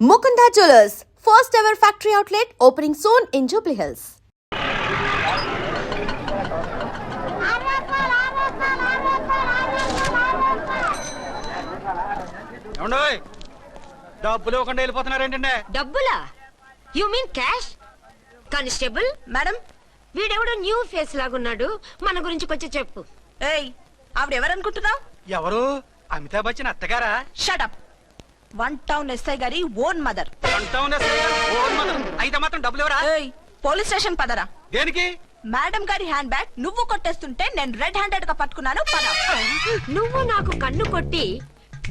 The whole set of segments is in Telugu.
Mukunda Jewellers, first ever factory outlet opening soon in Jubilee Hills. డబ్బులు ఇవ్వకుండా వెళ్ళిపోతున్నారేంటండి? డబ్బులా? You mean cash? Constable madam, వీడెవడో న్యూ ఫేస్ లాగున్నాడు, మన గురించి కొంచెం చెప్పు. ఏయ్ ఆవిడెవరనుకుంటున్నావు? ఎవరు? అమితాబ్ బచ్చన్ అత్తగారా? షటప్. 1 టౌన్ ఎస్ఐ గారి ఓన్ మదర్. అయితే మాత్రం డబ్బులు ఎవరా? ఏయ్ పోలీస్ స్టేషన్ పదరా. దేనికి? మేడం గారి హ్యాండ్ బ్యాగ్ నువ్వు కొట్టేస్తుంటే నేను రెడ్ హ్యాండెడ్ గా పట్టుకున్నాను. పద. నువ్వు నాకు కన్ను కొట్టి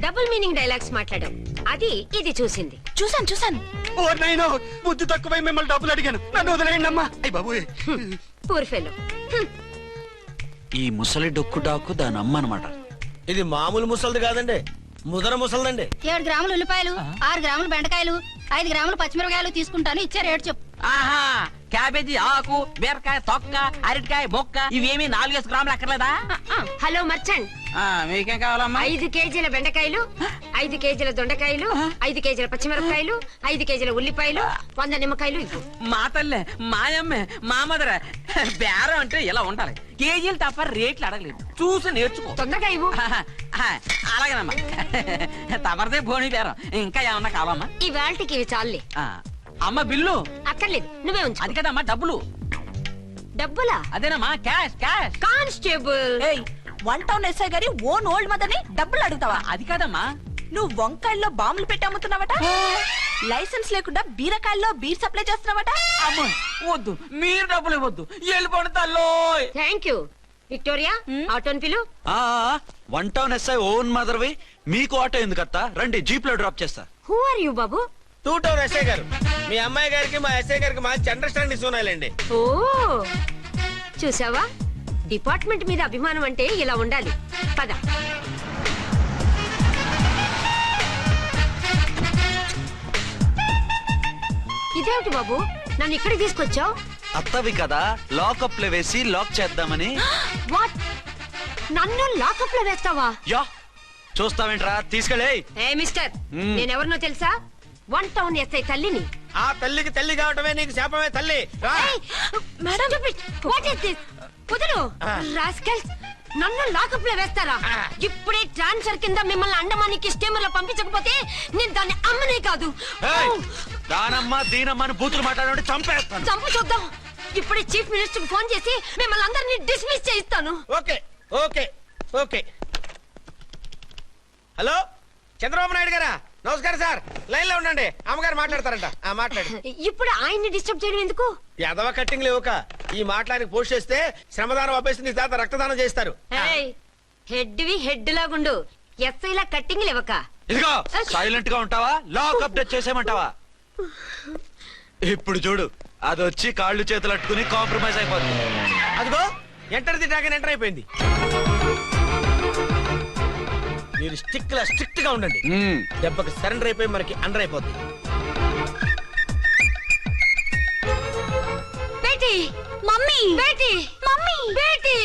డబుల్ మీనింగ్ డైలాగ్స్ మాట్లాడావు, అది ఇది చూసింది. చూసాను. ఓ నైనో, బుద్ధి తక్కువై మిమ్మల్ని డబ్బులు అడిగాను, నన్ను వదిలేయండి అమ్మా. అయ్య బాబు, పూర్ ఫెలో. ఈ ముసలి డొక్కు డాకు దాని అమ్మ అనమాట. ఇది మామూలు ముసలిది కాదండి, ముదర ముసలిదండి. 7 గ్రాములు ఉల్లిపాయలు, 6 గ్రాములు బెండకాయలు, 5 గ్రాములు పచ్చిమిరపకాయలు తీసుకుంటాను. ఇచ్చే రేటు చెప్పు. ఆహా, క్యాబేజీ ఆకు, బీరకాయ తొక్క, అరటికాయ బొక్క, ఇవేమి 4 గ్రాములు అక్కర్లేదా? హలో మర్చండ్, మీకేం కావాలమ్మా? 5 కేజీల బెండకాయలు, 5 కేజీల దొండకాయలు, 5 కేజీల పచ్చిమిరపకాయలు, 5 కేజీల ఉల్లిపాయలు, 100 నిమ్మకాయలు ఇవ్వు. మా తల్లే, మాయమ్మే, మా మదర బేరం అంటే ఇలా ఉండాలి. కేజీలు తప్ప రేట్లు అడగలేదు, చూసి నేర్చుకో. తొందరగా ఇవ్వు. అలాగేనమ్మా. తమరిదే భోని బేరం. ఇంకా ఏమన్నా కావాలమ్మా? ఈ వేల్టికి ఇవి చాలే. అమ్మ బిల్లు అక్కర్లేదు, నువ్వే ఉంచు. అది కదమ్మా డబ్బులు. డబ్బులా? అదేనమ్మా క్యాష్ క్యాష్. కానిస్టేబుల్, ఏయ్ 1 టౌన్ ఎస్ఐ గారి ఓన్ ఓల్డ్ మదర్ ని డబ్బులు అడుగుతావా? అది కదమ్మా. నువ్వు వంకాయల్లో బాంబులు పెట్టి అమ్ముతున్నావట, లైసెన్స్ లేకుండా బీరకాయల్లో బీర్ సప్లై చేస్తున్నావట. అమ్మో వద్దు, మీరు డబ్బులు ఇవ్వద్దు, వెళ్ళిపోండి తల్లో. Thank you. విక్టోరియా, ఆటోన్ పిలు. 1 టౌన్ ఎస్ఐ ఓన్ మదర్వి, మీకు ఆటో ఎందుకు అత్త? రండి, జీప్ లో డ్రాప్ చేస్తా. హూ ఆర్ యు బాబు? 2 టౌన్ ఎస్ఐ గారు, మీ అమ్మాయి గారికి మా ఎస్ఐ గారికి మంచి అండర్స్టాండింగ్ ఉన్నాయండి. ఓ చూసావా, డిపార్ట్మెంట్ మీద అభిమానం అంటే ఇలా ఉండాలి. పద. ఇదేమిటి బాబు, నన్ను ఇక్కడికి తీసుకొచ్చావు? అత్తవి కదా, లాకప్ లో వేసి లాక్ చేద్దామని. వాట్? నన్ను లాకప్ లో వేస్తావా? యా, చూస్తావేంట్రా, తీసుకెళ్ళే. ఏ మిస్టర్, నేనెవరినో తెలుసా? 1 టౌన్ ఎస్ఐ తల్లిని. ఆ తల్లికి తల్లి కావటమే నీకు శాపమే తల్లి. Madam, what is this? కుదురు రాస్కల్స్, నన్ను లాకప్ లో వేస్తారా? ఇప్పుడే ట్రాన్స్ఫర్ కింద మిమ్మల్ని అండమానికి స్టీమర్ లో పంపించకపోతే నేను దాన్ని అమ్మనే కాదు, దానమ్మ దీనమ్మని బూతులు మాట్లాడే చంపేస్తాను. చంపు చూద్దాం. ఇప్పుడే చీఫ్ మినిస్టర్ ఫోన్ చేసి మిమ్మల్ని అందరినీ డిస్మిస్ చేయిస్తాను. Okay okay okay. Hello, Chandrababu Naidu గారా? నమస్కారం సార్, లైన్ లో ఉండండి, అమ్మగారు మాట్లాడతారంట. మాట్లాడు. ఇప్పుడు ఆయన్ని డిస్టర్బ్ చేయడం ఎందుకు? ఎదవ కట్టింగ్ లేవుక ఈ మాట్లాడికి పోస్ట్ చేస్తే శ్రమదానం అభ్యసి నీ తాత రక్తదానం చేస్తారు. హెడ్వి హెడ్ లాగుండు, ఎస్ఐ లా కట్టింగ్ లేవక. ఇదిగో సైలెంట్ గా ఉంటావా, లాక్ అప్డేట్ చేసేమంటావా? ఇప్పుడు చూడు, అది వచ్చి కాళ్ళు చేతులు అట్టుకుని కాంప్రమైజ్ అయిపోతుంది. అదిగో ఎంటర్ ది డ్రాగన్ ఎంటర్ అయిపోయింది. మీరు స్ట్రిక్ట్ గా ఉండండి, దెబ్బకి సరెండర్ అయిపోయి మనకి అండర్ అయిపోద్ది. బేటీ, మమ్మీ, బేటీ, మమ్మీ, బేటీ.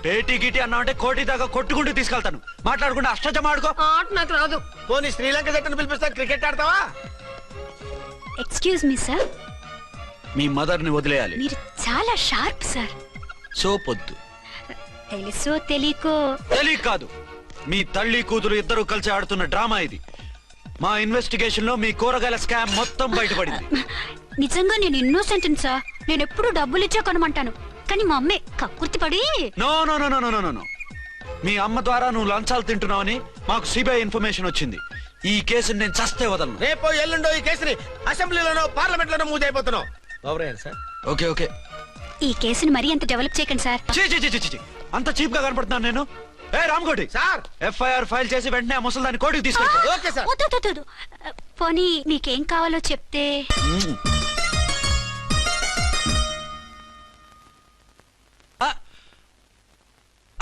పేటీ గిటి అన్నావంటే కోటి దాకా కొట్టుకుంటూ తీసుకెళ్తాను. మాట్లాడకుండా అష్టజమ ఆడుకో. ఆట నాకు రాదు. పోనీ శ్రీలంక జట్టును పిలిపిస్తా, క్రికెట్ ఆడతావా? ఎక్స్క్యూజ్ మీ సార్, మీ మదర్ ని వదిలేయాలి. మీరు చాలా షార్ప్ సార్. సోపొద్దు. తెలుసో తెలియకో. తెలియక కాదు, మీ తల్లి కూతురు ఇద్దరు కలిసి ఆడుతున్న డ్రామా ఇది. మా ఇన్వెస్టిగేషన్ లో మీ కూరగాయల స్కామ్ మొత్తం బయటపడింది. నిజంగా నేను ఇన్నోసెంట్ సార్, నేను ఎప్పుడు డబ్బులు ఇచ్చా కొనమంటాను, కానీ మా అమ్మే కక్కుర్తి పడి. No no no no no no no. మీ అమ్మ ద్వారా నువ్వు లంచాలు తింటున్నావని మాకు సిబిఐ ఇన్ఫర్మేషన్ వచ్చింది. ఈ కేసుని నేను చస్తే వదలను. రేపో ఎల్లుండో ఈ కేసుని అసెంబ్లీలోనో పార్లమెంట్ లోనో మూవ్ అయిపోతున్నావు. సార్ ఓకే ఓకే, ఈ కేసుని మరీ అంత డెవలప్ చేయకండి సార్. అంత చీప్ గా కనపడుతున్నాను నేను? ఏ రామ్కోటి సార్, ఎఫ్ఐఆర్ ఫైల్ చేసి వెంటనే ఆ ముసలిదాన్ని కోర్టుకి తీసుకెళ్ళి. Okay sir. వద్దు, పోనీ మీకేం కావాలో చెప్తే.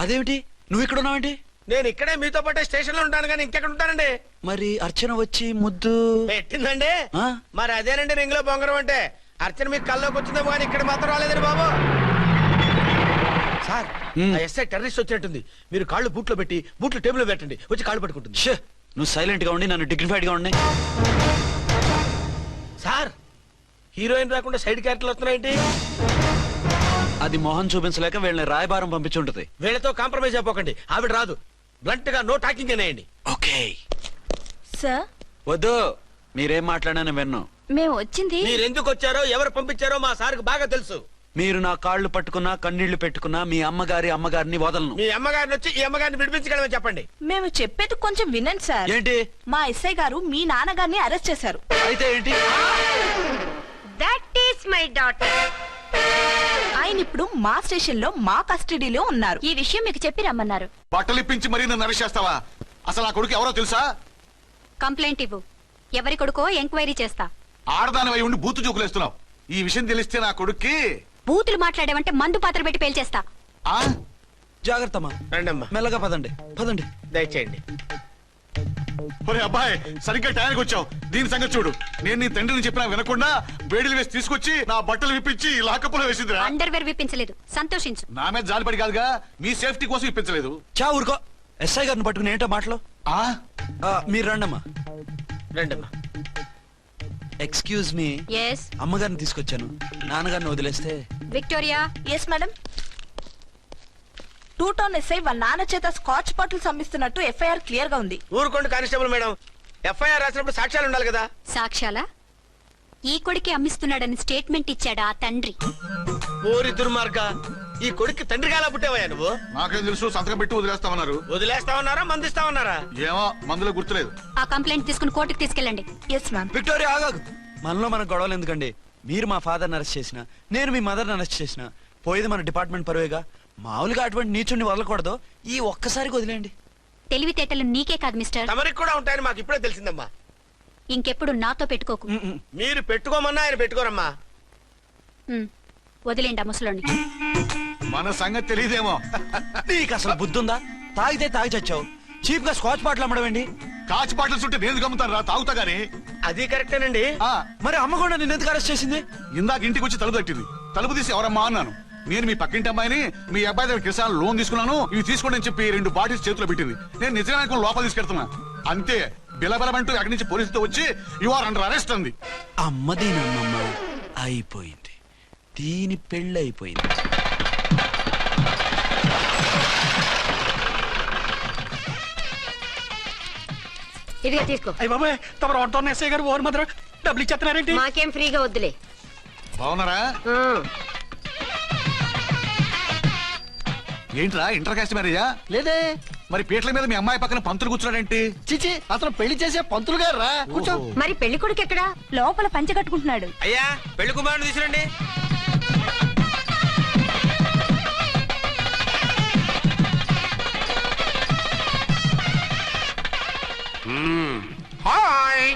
అదేమిటి, నువ్వు ఇక్కడ ఉన్నావేంటి? నేను ఇక్కడే మీతో పాటే స్టేషన్ లో ఉంటాను, కానీ ఇంకెక్కడ ఉంటానండి? మరి అర్చన వచ్చి ముద్దు పెట్టిందండి. మరి అదేనండి రింగ్ లో బొంగరం అంటే. అర్చన మీకు కల్లోకి వచ్చిందేమో కానీ ఇక్కడ మాత్రం రాలేదండి బాబు. సార్, ఎస్ఐ టెర్రరిస్ట్ వచ్చినట్టుంది. మీరు కాళ్ళు బూట్లో పెట్టి బూట్లు టేబుల్ లో పెట్టండి, వచ్చి కాళ్ళు పట్టుకుంటుంది. నువ్వు సైలెంట్ గా ఉండి నన్ను డిగ్నిఫైడ్ గా ఉండి. సార్ హీరోయిన్ రాకుండా సైడ్ క్యారెక్టర్లు వస్తున్నాయేంటి? అది మొహం చూపించలేక వీళ్ళని రాయబారం పంపించుంటది. వీళ్ళతో కాంప్రమైజ్ అయిపోకండి. ఆవిడ రాదు. బ్లంట్ గా నో టాకింగ్ అనేయండి. ఓకే సార్ వద్దు, మీరేం మాట్లాడానని విన్ను. మేము వచ్చింది మీరు ఎందుకు వచ్చారో ఎవరు పంపించారో మా సార్కు బాగా తెలుసు. మీరు నా కాళ్ళు పట్టుకున్నా కన్నీళ్లు పెట్టుకున్నా మీ అమ్మగారిని వదలను. మీ అమ్మగారిని వచ్చి ఈ అమ్మగారిని విడిపించగలమని చెప్పండి. మేము చెప్పేది కొంచెం వినండి సార్. ఏంటి? మా ఎస్ఐ గారు మీ నాన్నగారిని అరెస్ట్ చేశారు. అయితే ఏంటి? That is my daughter. ఆయన ఇప్పుడు మా స్టేషన్ లో మా కస్టడీలో ఉన్నారు. ఈ విషయం మీకు చెప్పి రమ్మన్నారు. బట్టలు ఇప్పించి మరీ నన్ను అరెస్ట్ చేస్తావా? అసలు ఆ కొడుకు ఎవరో తెలుసా? కంప్లైంట్ ఇవ్వు. ఎవరి కొడుకో ఎంక్వైరీ చేస్తా. ఆడదానివై ఉండి బూతు చూకులేస్తున్నావు. ఈ విషయం తెలిస్తే నా కొడుక్కి బూతులు మాట్లాడేవంటే మందు పాత్ర పెట్టి పేల్చేస్తా. ఆ జాగ్రత్తమ్మా, రండమ్మా, మెల్లగా పదండి. పదండి. దయచేయండి. ఒరే అబ్బాయి, సరిగ్గా టయానికి వచ్చావు. దీని సంగతి చూడు. నేను నీ తండ్రిని చెప్పినా వినకుండా వేడిలు వేసి తీసుకొచ్చి నా బట్టలు విప్పించి లాకప్పులో వేసిందిరా. అండర్వేర్ విప్పించలేదు, సంతోషించు. నా మీద జాలిపడి కాదుగా, మీ సేఫ్టీ కోసం ఇప్పించలేదు. చా ఊరుకో. ఎస్ఐ గారిని పట్టుకుని ఏంటో మాటలు. ఆ మీరు రండమ్మా. రండమ్మా. Excuse me. ఎస్ అమ్మగారిని తీసుకొచ్చాను. నాన్నగారిని వదిలేస్తే. Victoria. Yes madam. 2 town SI వాళ్ళ నాన్న చేత స్కాచ్ బాటిల్స్ అమ్మిస్తున్నట్టు ఎఫ్ఐఆర్ క్లియర్ గా ఉంది. ఊరుకోండి కానిస్టేబుల్ మేడం. ఎఫ్ఐఆర్ రాసినప్పుడు సాక్ష్యాలు ఉండాలి కదా. సాక్ష్యాలా? ఈ కొడుకే అమ్మిస్తున్నాడని స్టేట్మెంట్ ఇచ్చాడా ఆ తండ్రి? ఓరి దుర్మార్గ, ఈ కొడుక్కి తండ్రిగా ఎలా పుట్టావయ్యా నువ్వు? నాకేం తెలుసు, సంతకం పెట్టి వదిలేస్తామన్నారు. వదిలేస్తామన్నారా మందిస్తామన్నారా? ఏమో, మందులో గుర్తులేదు. ఆ కంప్లైంట్ తీసుకుని కోర్టుకు తీసుకెళ్ళండి. Yes ma'am. విక్టోరియా ఆగాగు. మనలో మన గొడవలు ఎందుకండి? మీరు మా ఫాదర్ని అరెస్ట్ చేసిన, నేను మీ మదర్ని అరెస్ట్ చేసిన, పోయేది మన డిపార్ట్మెంట్ పరువేగా. మామూలుగా అటువంటి నీచుడిని వదలకూడదు. ఈ ఒక్కసారికి వదిలేండి. తెలివితేటలు నీకే కాదు మిస్టర్, తమరికి కూడా ఉంటాయని మాకు ఇప్పుడే తెలిసిందమ్మా. ఇంకెప్పుడు నాతో పెట్టుకోకు. మీరు పెట్టుకోమన్నా ఆయన పెట్టుకోరమ్మా. వదిలేండి ఆ ముసలోని. మన సంగతి తెలియదేమో. నీకు అసలు బుద్ధుందా? తాగితే తాగి చచ్చావు. చీప్ గా స్కాచ్ బాటిల్ అమ్మడమేంటి? కాచి బాటిల్స్ ఉంటే నేను గమ్ముతాను రా, తాగుతా గానీ. అది కరెక్టేనండి. మరి అమ్మ కూడా నిన్ను ఎందుకు అరెస్ట్ చేసింది? ఇందాక ఇంటికి వచ్చి తలుపు తట్టింది. తలుపు తీసి ఎవరమ్మా అన్నాను. నేను మీ పక్కింటి అమ్మాయిని, మీ అబ్బాయి దగ్గర కిసాన్ లోన్ తీసుకున్నాను, ఇవి తీసుకోండి అని చెప్పి 2 బాటిల్స్ చేతిలో పెట్టింది. నేను నిజంగా లోపల తీసుకెళ్తున్నా. అంతే, బిలబలమంటూ అక్కడి నుంచి పోలీసుతో వచ్చి యు ఆర్ అండర్ అరెస్ట్ అంది. అమ్మ దీనమ్మమ్మ అయిపోయింది. దీని పెళ్ళి అయిపోయింది. ఇదిగా తీసుకో. అయ్య బాబాయ్, తమరు ఆటో ఎస్ఐ గారు ఓన్ మాత్రం డబ్బులు ఇచ్చేస్తున్నారేంటి? మాకేం ఫ్రీగా వద్దులే. బాగున్నారా? ఏంట్రా ఇంటర్ కాస్ట్ మ్యారేజా? లేదే. మరి పీటల మీద మీ అమ్మాయి పక్కన పంతులు కూర్చున్నాడేంటి? చిచి, అతను పెళ్లి చేసే పంతులు గారు రా. కూర్చో. మరి పెళ్లి కొడుకు ఎక్కడా? లోపల పంచె కట్టుకుంటున్నాడు. అయ్యా, పెళ్లి కుమారుని తీసుకురండి. హాయ్.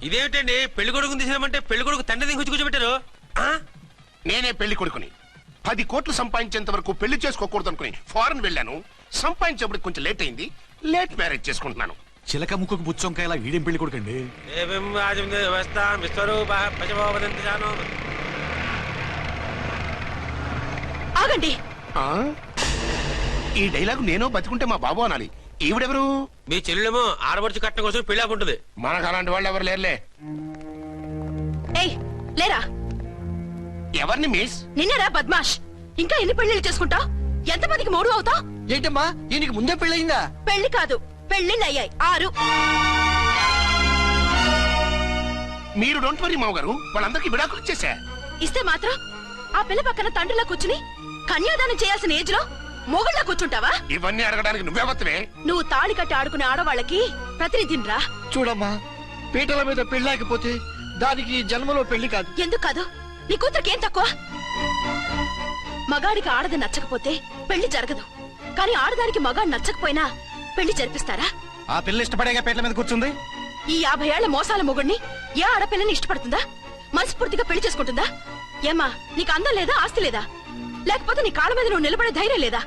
ఇదేమిటండి, పెళ్లి కొడుకుని తీసినామంటే పెళ్లి కొడుకు తండ్రి దిగి కూర్చోబెట్టారు. నేనే పెళ్లి కొడుకుని. 10 కోట్లు సంపాదించేంత వరకు పెళ్లి చేసుకోకూడదు అనుకుని ఫారెన్ వెళ్ళాను. సంపాదించేప్పుడు కొంచెం లేట్ అయింది. లేట్ మ్యారేజ్ చేసుకుంటున్నాను. చిలక ముక్కుకు బుచ్చొంకాయలా వీడేం పెళ్లి కొడుకండి? ఆగండి. ఈ డైలాగ్ నేను బతుకుంటే మా బాబు అనాలి. ఈవిడెవరు? మీ చెల్లెమో ఆడబడుచు కట్టడం కోసం పెళ్లి ఆకుంటుంది. మనకు అలాంటి వాళ్ళు ఎవరు లేరులే. ఏయ్ లేరా. ఎవరిని మిస్? నిన్నరా బద్మాష్. ఇంకా ఎన్ని పెళ్లిళ్ళు చేసుకుంటావు? ఎంతమందికి మూడు అవుతావు? ఏంటమ్మా, ఈయనకి ముందే పెళ్ళయిందా? పెళ్లి కాదు, పెళ్లిళ్ళు అయ్యాయి 6. మీరు డోంట్ వరీ మావ గారు, వాళ్ళందరికీ విడాకులు ఇచ్చేసా. ఇస్తే మాత్రం ఆ పిల్ల పక్కన తండ్రిలా కూర్చుని కన్యాదానం చేయాల్సిన ఏజ్ లో మొగుళ్ళ కూర్చుంటావా? ఇవన్నీ అడగడానికి నువ్వెవత్తవే? నువ్వు తాళి కట్టి ఆడుకునే ఆడవాళ్ళకి ప్రతినిధినిరా. చూడమ్మా, పీటల మీద పెళ్ళాకపోతే దానికి ఈ జన్మలో పెళ్లి కాదు. ఎందుకు కాదు? నీ కూతురికేం తక్కువ? మగాడికి ఆడది నచ్చకపోతే పెళ్లి జరగదు. కానీ ఆడదానికి మగాడు నచ్చకపోయినా పెళ్లి జరిపిస్తారా? ఆ పిల్ల ఇష్టపడేగా పీటల మీద కూర్చుంది. ఈ 50 ఏళ్ల మోసాల మొగుడిని ఏ ఆడపిల్లని ఇష్టపడుతుందా? మనస్ఫూర్తిగా పెళ్లి చేసుకుంటుందా? ఏమ్మా, నీకు అందం లేదా, ఆస్తి లేదా? లేకపోతే నీ కాళ్ళ మీద నువ్వు నిలబడే ధైర్యం లేదా?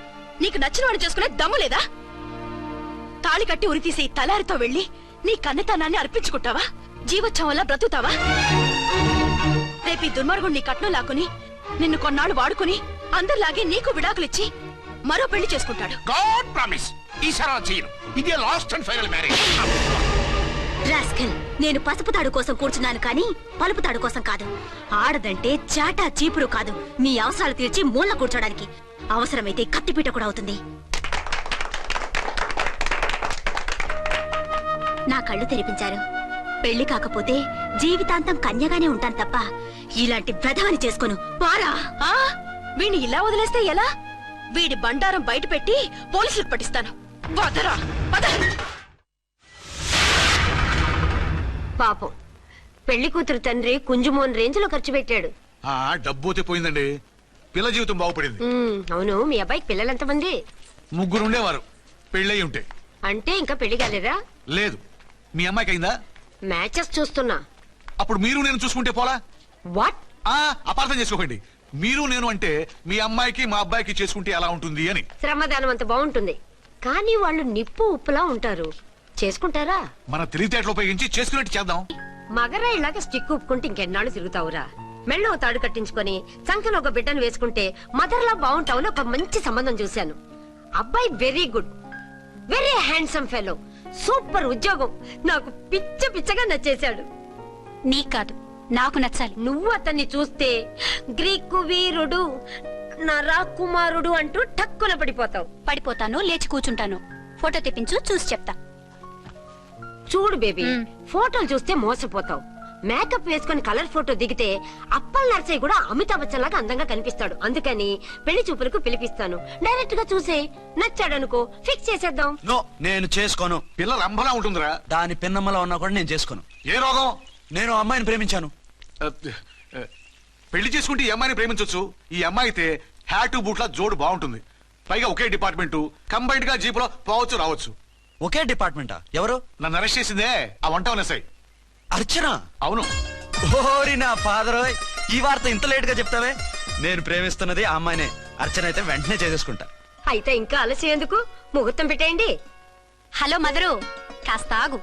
నీకు నచ్చిన వాడు చేసుకునే దమ్ము లేదా? తాళి కట్టి ఉరితీసే ఈ తలారితో వెళ్లి నీ కన్నెతనాన్ని అర్పించుకుంటావా? జీవోత్సవంలా బ్రతుకుతావా? రేపు ఈ దుర్మార్గుడు నీ కట్నం లాక్కుని నిన్ను కొన్నాళ్ళు వాడుకుని అందరిలాగే నీకు విడాకులిచ్చి మరో పెళ్లి చేసుకుంటాడు. గాడ్ ప్రామిస్, ఈసారి చేయను. ఇదే last and final marriage. Rascal, నేను పసుపు తాడు కోసం కూర్చున్నాను కానీ పలుపు తాడు కోసం కాదు. ఆడదంటే చాటా చీపురు కాదు, నీ అవసరాలు తీర్చి మూల కూర్చోడానికి. అవసరమైతే కత్తిపీట కూడా అవుతుంది. నా కళ్ళు తెరిపించారు. పెళ్లి కాకపోతే జీవితాంతం కన్యగానే ఉంటాను తప్ప ఇలాంటి వ్రతమని చేసుకోను. పారా! వీణ్ణి ఇలా వదిలేస్తే ఎలా? వీడి బండారం బయట పెట్టి పోలీసులకు పట్టిస్తాను. వదరా, వద. పాపం పెళ్లి కూతురు తండ్రి కుంజుమోన్ రేంజ్ లో ఖర్చు పెట్టాడు. ఆ డబ్బు అయితే పోయిందండి, పిల్ల జీవితం బాగుపడింది. అవును, మీ అబ్బాయికి పిల్లలెంతమంది? 3 ఉండేవారు, పెళ్ళయి ఉంటే. అంటే ఇంకా పెళ్లి కాలేదా? లేదు. మీ అమ్మాయికి అయిందా? మ్యాచెస్ చూస్తున్నా. అప్పుడు మీరు నేను చూసుకుంటే పోలా? వాట్? అపార్థం చేసుకోకండి. మీరు నేను అంటే మీ అమ్మాయికి మా అబ్బాయికి చేసుకుంటే ఎలా ఉంటుంది అని. శ్రమదానం అంత బాగుంటుంది, కానీ వాళ్ళు నిప్పు ఉప్పులా ఉంటారు. చేసుకుంటారా? మన తెలివితేటలు ఉపయోగించి చేసుకున్నట్టు చేద్దాం. మగరా ఇలాగ స్టిక్ ఉప్పుకుంటే ఇంకెన్నాళ్ళు తిరుగుతావురా? మెళ్ళో తాడు కట్టించుకొని చంకలో ఒక బిడ్డను వేసుకుంటే మదర్లా బాగుంటావుని ఒక మంచి సంబంధం చూశాను. అబ్బాయి very good, very handsome fellow, super ఉద్యోగం. నాకు పిచ్చగా నచ్చేశాడు. నీకు కాదు, నాకు నచ్చాలి. నువ్వు అతన్ని చూస్తే గ్రీకు వీరుడు, నరా కుమారుడు అంటూ టక్కున పడిపోతావు. పడిపోతాను, లేచి కూర్చుంటాను. ఫోటో తెప్పించు, చూసి చెప్తా. చూడు బేబీ, ఫోటోలు చూస్తే మోసపోతావు. మేకప్ వేసుకుని కలర్ ఫోటో దిగితే అప్పల్ నర్సయ్య కూడా అమితాబ్ బచ్చన్ లాగా అందంగా కనిపిస్తాడు. అందుకని పెళ్లి చూపులకు పిలిపిస్తాను. డైరెక్ట్ గా చూసే నచ్చాడనుకో, ఫిక్స్ చేసేద్దాం. నో, నేను చేసుకోను. పిల్ల రంభలా ఉంటుందిరా. దాని పిన్నమ్మలా ఉన్నా కూడా నేను చేసుకోను. ఏ రోగం? నేను అమ్మాయిని ప్రేమించాను. పెళ్లి చేసుకుంటే ఈ అమ్మాయిని ప్రేమించొచ్చు. ఈ అమ్మాయి అయితే హ్యాటు బూట్ల జోడు బాగుంటుంది. పైగా ఒకే డిపార్ట్మెంట్, కంబైన్డ్ గా జీపులో పోవచ్చు రావచ్చు. ఒకే డిపార్ట్మెంటా? ఎవరు? నన్ను అరెస్ట్ చేసిందే ఆ వంట ఎస్ఐ అర్చన. అవును. ఓరి నా ఫాదర్, ఈ వార్త ఇంత లేట్ గా చెప్తావే? నేను ప్రేమిస్తున్నది ఆ అమ్మాయినే. అర్చన అయితే వెంటనే చేసేసుకుంటా. అయితే ఇంకా ఆలస్యం ఎందుకు? ముహూర్తం పెట్టేయండి. హలో మదరు, కాస్త ఆగు.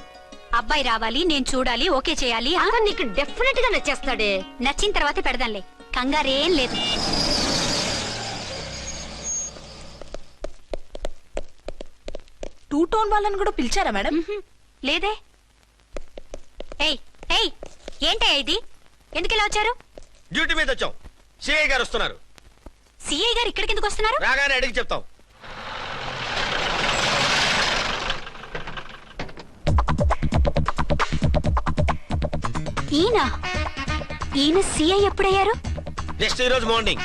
అబ్బాయి రావాలి, నేను చూడాలి, ఓకే చేయాలి. అతను నీకు డెఫినెట్ గా నచ్చేస్తాడే. నచ్చిన తర్వాతే పెడదాంలే, కంగారేం లేదు. టూ టోన్ వాళ్ళని కూడా పిలిచారా మేడం? లేదే. ఏయ్ ఏయ్, ఏంటయ్యా ఇది? ఎందుకు ఇలా వచ్చారు? డ్యూటీ మీద వచ్చాం. సిఐ గారు వస్తున్నారు. సిఐ గారు ఇక్కడికి ఎందుకు వస్తున్నారు? రాగానే అడిగి చెప్తాం. ఈయన సిఐ ఎప్పుడయ్యారు? నెక్స్ట్ ఈ రోజు morning.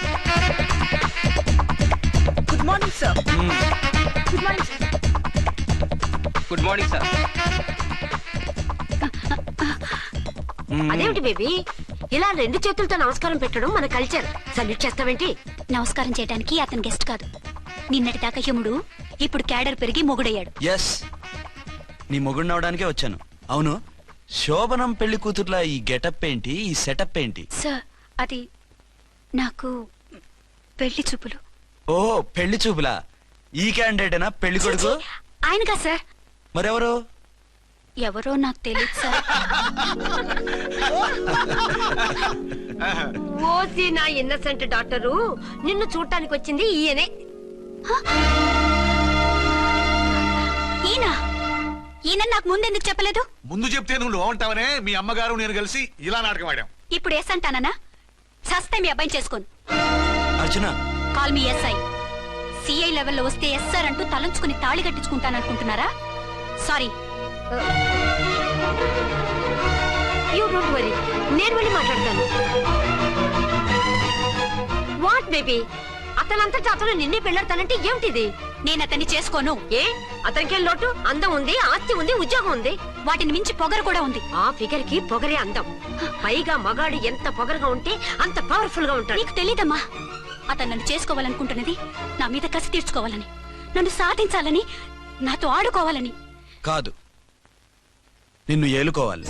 Good morning sir. Good morning sir. Good morning sir. అదేమిటి బేబీ, ఇలా 2 చేతులతో నమస్కారం పెట్టడం మన కల్చర్. సల్యూట్ చేస్తావేంటి? నమస్కారం చేయడానికి అతను గెస్ట్ కాదు. నిన్నటి దాకా యముడు, ఇప్పుడు క్యాడర్ పెరిగి మొగుడయ్యాడు. ఎస్, నీ మొగుడినవడానికే వచ్చాను. అవును, శోభనం పెళ్లి కూతుర్లా ఈ గెటప్ ఏంటి, ఈ సెటప్ ఏంటి? సార్, అది నాకు పెళ్లి చూపులు. ఓ, పెళ్లి చూపులా? ఈ క్యాండిడేటేనా పెళ్లి కొడుకు? ఆయనగా సార్. మరెవరు? ఎవరో నాకు తెలియదు సార్. ఓసి నా ఇన్నసెంట్ డాక్టరు, నిన్ను చూడటానికి వచ్చింది ఈయనే. ఈయన నాకు ముందెందుకు చెప్పలేదు? ముందు చెప్తే నువ్వు బాగుంటావనే మీ అమ్మగారు నేను కలిసి ఇలా నాటకం ఆడాం. ఇప్పుడు ఎస్ అంటానా? సస్తే మీ అబ్బాయిని చేసుకోను. అర్చన, కాల్ మీ ఎస్ఐ. సిఐ లెవెల్లో వస్తే ఎస్ఆర్ అంటూ తలంచుకుని తాళి కట్టించుకుంటాననుకుంటున్నారా? సారీ. యూ డోంట్ వరీ, నేను వెళ్ళి మాట్లాడతాను. వాట్ బేబీ, అతనంతటా అతను నిన్నే పెళ్ళాడతానంటే ఏమిటిది? నేను అతన్ని చేసుకోను. ఏ, అతనికేం లోటు? అందం ఉంది, ఆస్తి ఉంది, ఉద్యోగం ఉంది. వాటిని మించి పొగరు కూడా ఉంది. ఆ ఫిగర్ కి పొగరే అందం. పైగా మగాడు ఎంత పొగరుగా ఉంటే అంత పవర్ఫుల్ గా ఉంటాడు. నీకు తెలీదమ్మా, అతను నన్ను చేసుకోవాలనుకుంటున్నది నా మీద కసి తీర్చుకోవాలని, నన్ను సాధించాలని, నాతో ఆడుకోవాలని కాదు, నిన్ను ఏలుకోవాలి.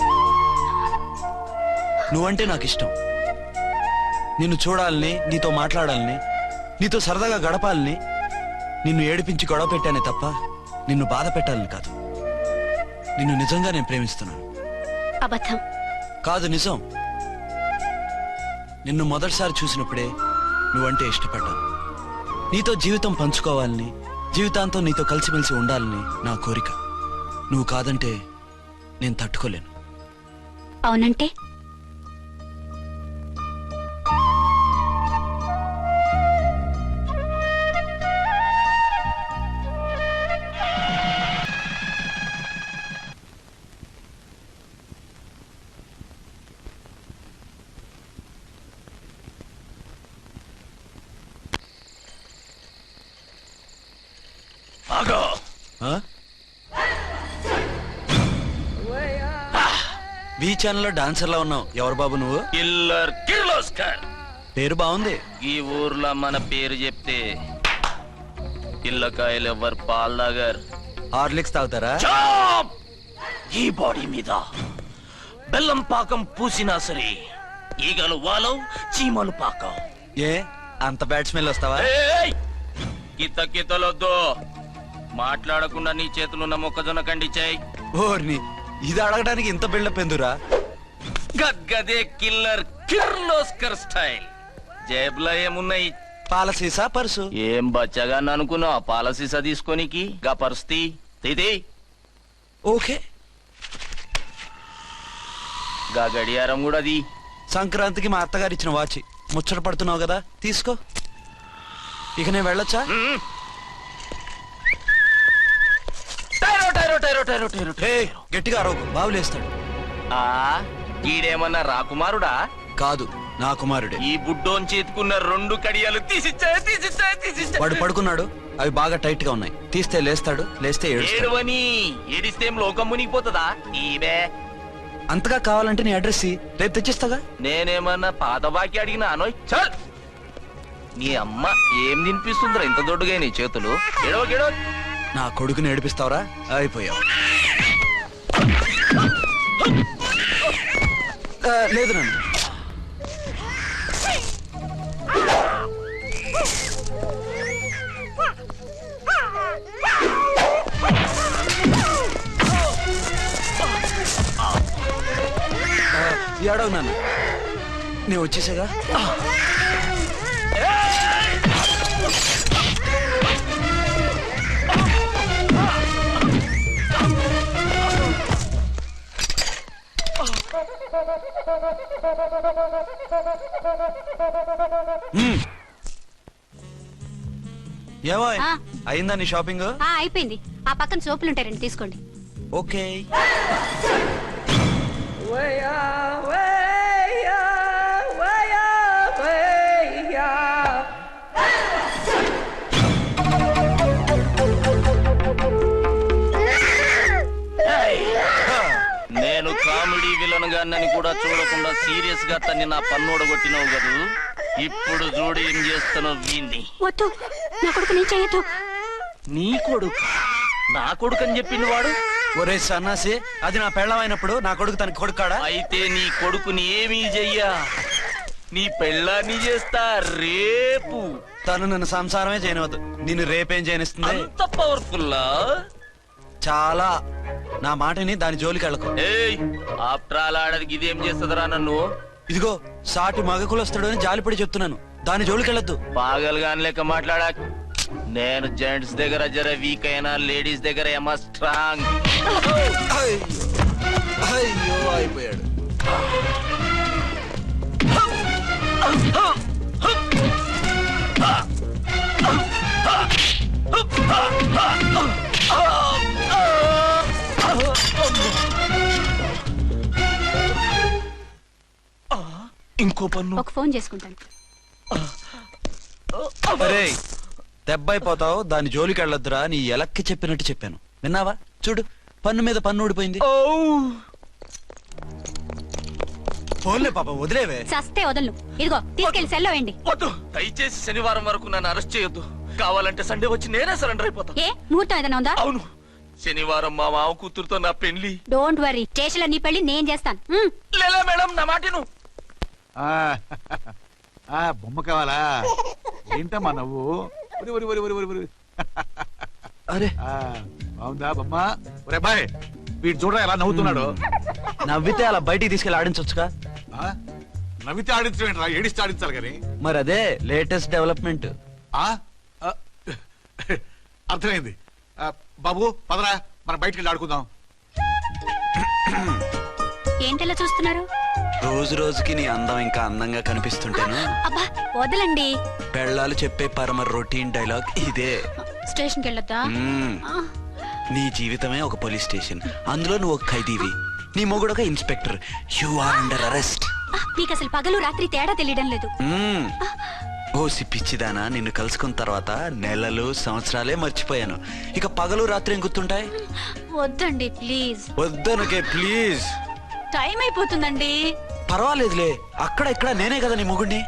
నువ్వంటే నాకు ఇష్టం. నిన్ను చూడాలని, నీతో మాట్లాడాలని, నీతో సరదాగా గడపాలని, నిన్ను ఏడిపించి గొడవ పెట్టానే తప్ప నిన్ను బాధ పెట్టాలని కాదు. నిన్ను నిజంగా నేను ప్రేమిస్తున్నాను. అబద్ధం కాదు, నిజం. నిన్ను మొదటిసారి చూసినప్పుడే నువ్వంటే ఇష్టపడ్డాను. నీతో జీవితం పంచుకోవాలని, జీవితాంతం నీతో కలిసిమెలిసి ఉండాలని నా కోరిక. నువ్వు కాదంటే నేను తట్టుకోలేను. అవునంటే ఆ? బీ ఛానల్లో డాన్సర్లా ఉన్నావు. ఎవరు బాబు నువ్వు? కిల్లర్ కిర్లోస్కర్. పేరు బాగుంది. ఈ ఊర్లో మన పేరు చెప్తే పిల్లకాయలు ఎవరు పాల్ తాగర్. హార్లిక్స్ తాగుతారా? చాప్! ఈ బాడీ మీద బెల్లం పాకం పూసినా సరే ఈగలు వాలవు, చీమలు పాకం. ఏ అంత బ్యాడ్ స్మెల్ వస్తావా? ఏయ్! కిత కితలొద్దు. మాట్లాడకుండా నీ చేతులున్న మొక్కజొన్న కండిచాయి. ఓర్ని, ఇది అడగడానికి ఇంత బిల్డప్ ఎందురా? గద్గదే కిల్లర్ కిర్లోస్కర్ స్టైల్. జేబులో ఏమున్నాయి? పాల సీసా, పర్సు. ఏం బచ్చగా అనుకున్నావు? పాల సీసా తీసుకోనికి గా పరిస్థితి తిది. ఓకే. గా గడియారం కూడా అది. సంక్రాంతికి మా అత్తగారు ఇచ్చిన వాచి. ముచ్చట పడుతున్నావు కదా, తీసుకో. ఇక నేను వెళ్ళొచ్చా? గట్టిగా అరవకు, బావులేస్తాడు. ఈడేమన్నా రాకుమారుడా? కాదు, నా కుమారుడే. ఈ బుడ్డోన్ చేతుకున్న 2 కడియాలు తీసిచ్చా. వాడు పడుకున్నాడు, అవి బాగా టైట్ గా ఉన్నాయి. తీస్తే లేస్తాడు, లేస్తే ఏడుస్తాడు. ఏడవని ఏడిస్తే లోకం మునిగిపోతుందా? ఈబే అంతగా కావాలంటే నీ అడ్రస్ రేపు తెచ్చిస్తాగా. నేనేమన్నా పాత బాకి అడిగినా అనోయ్. చల్, నీ అమ్మ ఏం తినిపిస్తుందిరా ఇంత దొడ్డుగా నీ చేతులు? ఎడవ నా కొడుకుని ఏడిపిస్తావరా? అయిపోయావు. లేదు నన్ను. ఏడవు నన్ను, నేను వచ్చేసాగా. ఏమో అయిందా నీ షాపింగ్? అయిపోయింది. ఆ పక్కన సోపులుంటాయి, రండి తీసుకోండి. ఓకే. నేను కామెడీ విలన్ గాన్నని కూడా చూడకుండా సీరియస్ గా తన్ని నా పన్నోడ కొట్టినావు కదూ. ఇప్పుడు చూడు ఏం చేస్తానో వీణ్ణి. వద్దు, నా కొడుకు నేను చేయొద్దు. నీ కొడుకు? నా కొడుకు అని చెప్పింది వాడు. ఒరే సన్నాసి, అది నా పెళ్ళమైనప్పుడు నా కొడుకు తన కొడుకాడా? అయితే నీ కొడుకుని ఏమీ చెయ్యా, నీ పెళ్ళాన్ని చేస్తా రేపు. తను నన్ను సంసారమే చేయనవద్దు, నిన్ను రేపేం చేయనిస్తుంది? అంత పవర్ఫుల్లా? చాలా. నా మాటని దాని జోలికి వెళ్ళకు. ఏయ్, ఆఫ్టర్ ఆల్ ఆడదికి ఇదేం చేస్తుందిరా నన్ను? ఇదిగో సాటి మగకులు వస్తాడు అని జాలిపడి చెప్తున్నాను, దాని జోలికి వెళ్ళొద్దు. పాగలుగాని లెక్క మాట్లాడా. నేను జెంట్స్ దగ్గర జర వీక్ అయినా లేడీస్ దగ్గర ఏమో స్ట్రాంగ్. అయ్యో అయిపోయాడు. ఇంకో పన్ను. ఒక ఫోన్ చేసుకుంటాను. అరే దెబ్బైపోతావు, దాని జోలికి వెళ్ళొద్దురా. నీ ఎలక్కి చెప్పినట్టు చెప్పాను, విన్నావా? చూడు, పన్ను మీద పన్ను ఊడిపోయింది. ఫోన్లే పాప, వదిలేవే. చస్తే వదలను. ఇదిగో తీసుకెళ్లి సెల్లో వేయండి. వద్దు, దయచేసి శనివారం వరకు నన్ను అరెస్ట్ చేయొద్దు. కావాలంటే సండే వచ్చి నేనే సరెండర్ అయిపోతా. ఏ ముహూర్తం ఏదైనా ఉందా? అవును, శనివారం మా మామ కూతురుతో నా పెళ్లి. డోంట్ వరీ, స్టేషన్ లో నీ పెళ్లి నేను చేస్తాను. లేలా మేడం, నా మాటను. బొమ్మ కావాలా? ఏంటమ్మా నవ్వు? అరే బాగుందా బొమ్మ? ఒరే బాయ్, వీడు చూడరా ఎలా నవ్వుతున్నాడు. నవ్వితే అలా బయటికి తీసుకెళ్ళి ఆడించొచ్చుగా. నవ్వితే ఆడించడం, ఏడిస్తే ఆడించాలి కానీ. మరి అదే లేటెస్ట్ డెవలప్మెంట్. అర్థమైంది. బాబు పదరా, మనం బయటికి వెళ్ళి ఆడుకుందాం. ఏంటలా చూస్తున్నారు? రోజు రోజుకి నీ అందం ఇంకా అందంగా కనిపిస్తుంటాను. అబ్బా వదలండి. పెళ్ళాలు చెప్పే పరమ రొటీన్ డైలాగ్ ఇదే. స్టేషన్కి వెళ్ళొద్దా? మ్మ్. నీ జీవితమే ఒక పోలీస్ స్టేషన్, అందులో నువ్వు ఒక ఖైదీవి, నీ మొగుడు ఒక inspector. You are under arrest. మీకు అసలు పగలు రాత్రి తేడా తెలియడం లేదు. ఓ సిప్పిచ్చిదానా, నిన్ను కలుసుకున్న తర్వాత నెలలు సంవత్సరాలే మర్చిపోయాను. ఇక పగలు రాత్రి ఏం గుర్తుంటాయి? వద్దండి ప్లీజ్. వద్దనుకే ప్లీజ్. టైం అయిపోతుందండి. పర్వాలేదులే, అక్కడ ఇక్కడ నేనే కదా నీ మొగుడిని.